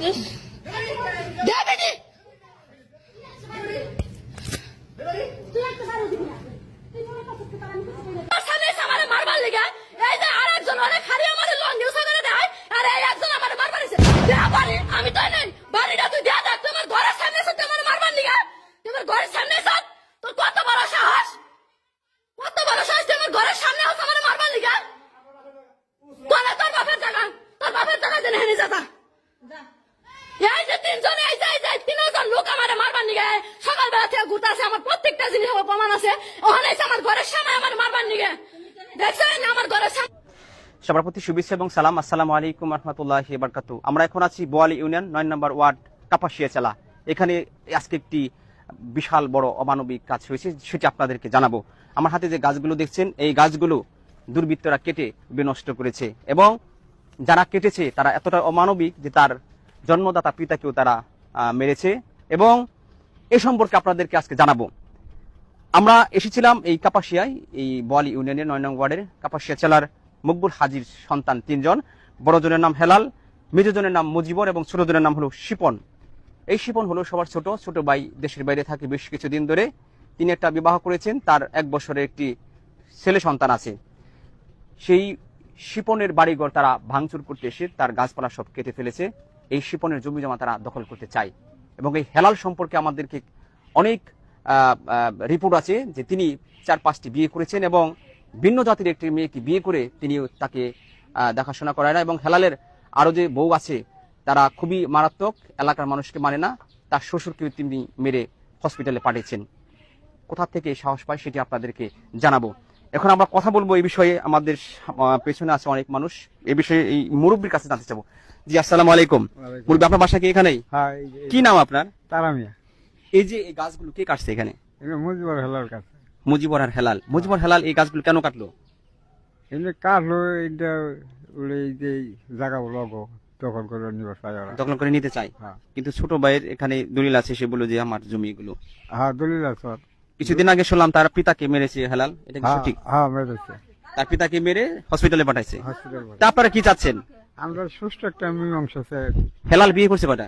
ইস, দে বেটি। তোর সামনে এসে আমারে মারবার লেগে, এই যে আরেকজন অনেক হারিয়ে আমারে লঙ্গি উঁচা করে দেয়, আর এই একজন আমারে মারবার এসে। দে বাড়ি, আমি তো নেই। বাড়িটা তুই দে দেখ, তোমার ঘরের সামনে এসে তুই আমারে মারবার লেগে। তোমার ঘরের সামনে এসে তোর কত বড় সাহস? কত বড় সাহস তুই আমার ঘরের সামনে এসে আমারে মারবার লেগে? কোন তোর বাপের জায়গা? তোর বাপের জায়গা জেনে হেনে যাতা। এই যে তিনজন, এই যে তিনজন লোক আমারে মারবার নিগে সকালবেলা থেকে ঘুরতে আসে, আমার প্রত্যেকটা জিনিস আমার প্রমাণ আছে। ওখানে এসে আমার ঘরের সামনে আমার মারবার নিগে, দেখছেন আমার ঘরের সামনে। সবার প্রতি শুভেচ্ছা এবং সালাম। আসসালামু আলাইকুম রহমতুল্লাহি ওয়া বারাকাতুহু। আমরা এখন আছি বোয়ালি ইউনিয়ন 9 নম্বর ওয়ার্ড কাপাসিয়া চালা। এখানে আজকে একটি বিশাল বড় অমানবিক কাজ হয়েছে, সেটি আপনাদেরকে জানাবো। আমার হাতে যে গাছগুলো দেখছেন, এই গাছগুলো দুর্বৃত্তরা কেটে বিনষ্ট করেছে এবং যারা কেটেছে তারা এতটা অমানবিক যে তার জন্মদাতা পিতাকেও তারা মেরেছে এবং এ সম্পর্কে আপনাদেরকে আজকে জানাবো। আমরা এসেছিলাম এই কাপাসিয়ায়, এই বোয়ালি ইউনিয়নের 9 নং ওয়ার্ডের কাপাসিয়া জেলার মকবুল হাজির সন্তান 3 জন। বড়জনের নাম হেলাল, মেজজনের নাম মুজিবর এবং ছোটজনের নাম হলো শিপন। এই শিপন হলো সবার ছোট ভাই, দেশের বাইরে থাকে বেশ কিছুদিন ধরে। তিনি একটা বিবাহ করেছেন, তার 1 বছরের একটি ছেলে সন্তান আছে। সেই শিপনের বাড়িঘর তারা ভাঙচুর করতে এসে তার গাছপালা সব কেটে ফেলেছে। এই শিপনের জমি জমা তারা দখল করতে চায় এবং এই হেলাল সম্পর্কে আমাদেরকে অনেক রিপোর্ট আছে যে তিনি 4-5টি বিয়ে করেছেন এবং ভিন্ন জাতির একটি মেয়েকে বিয়ে করে তিনি তাকে দেখাশোনা করায় না। এবং হেলালের আরো যে বউ আছে তারা খুবই মারাত্মক, এলাকার মানুষকে মানে না। তার শ্বশুরকে তিনি মেরে হসপিটালে পাঠিয়েছেন। কোথা থেকে সাহস পায় সেটি আপনাদেরকে জানাবো। এখন আমরা কথা বলবো এই বিষয়ে। আমাদের পেছনে আছে অনেক মানুষ, এই বিষয়ে এই মুরব্বীর কাছে জানতে চাবো। জি, আসসালামু আলাইকুম। মুরব্বী, আপনার বাসা কি এখানেই? কি নাম আপনার? তারামিয়া। এই যে এই গাছগুলো কে কাটছে এখানে? মুজিবর হেলার কাছে। মুজিবর আর হেলাল। মুজিবর হেলাল এই গাছগুলো কেন কাটলো? এমনি কাটলো, এটা এই যে জায়গাগুলো দখল করে নিবার চাই ওরা। দখল করে নিতে চাই, হ্যাঁ। কিন্তু ছোট ভাইয়ের এখানে দলিল আছে, সে বলল যে আমার জমি এগুলো। হ্যাঁ, দলিল আছে। কিছুদিন আগে শুনলাম তার পিতাকে মেরেছে হেলাল, এটা কি সঠিক? হ্যাঁ, মেরেছে। তার পিতাকে মেরে হসপিটালে পাঠাইছে। হসপিটাল। তা আপনারা কি চাচ্ছেন? আমরা সুষ্ঠু একটা মীমাংসা চাই। হেলাল বিয়ে করছে কটা?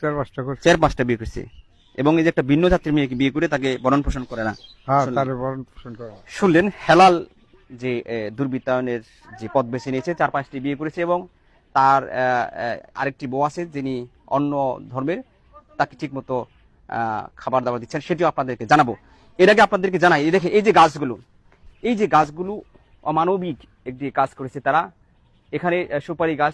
4-5টা করছে। 4-5টা বিয়ে করছে এবং এই যে একটা ভিন্ন জাতির মেয়েকে বিয়ে করে তাকে ভরণ পোষণ করে না। হ্যাঁ, তার ভরণ পোষণ করা। শুনলেন, হেলাল যে দুর্বৃত্তায়নের যে পথ বেছে নিয়েছে, 4-5টি বিয়ে করেছে এবং তার আরেকটি বউ আছে যিনি অন্য ধর্মের, তাকে ঠিক মতো খাবার দাবার দিচ্ছেন, সেটিও আপনাদেরকে জানাবো। এর আগে আপনাদেরকে জানাই, এই দেখে এই যে গাছগুলো অমানবিক একটি কাজ করেছে তারা। এখানে সুপারি গাছ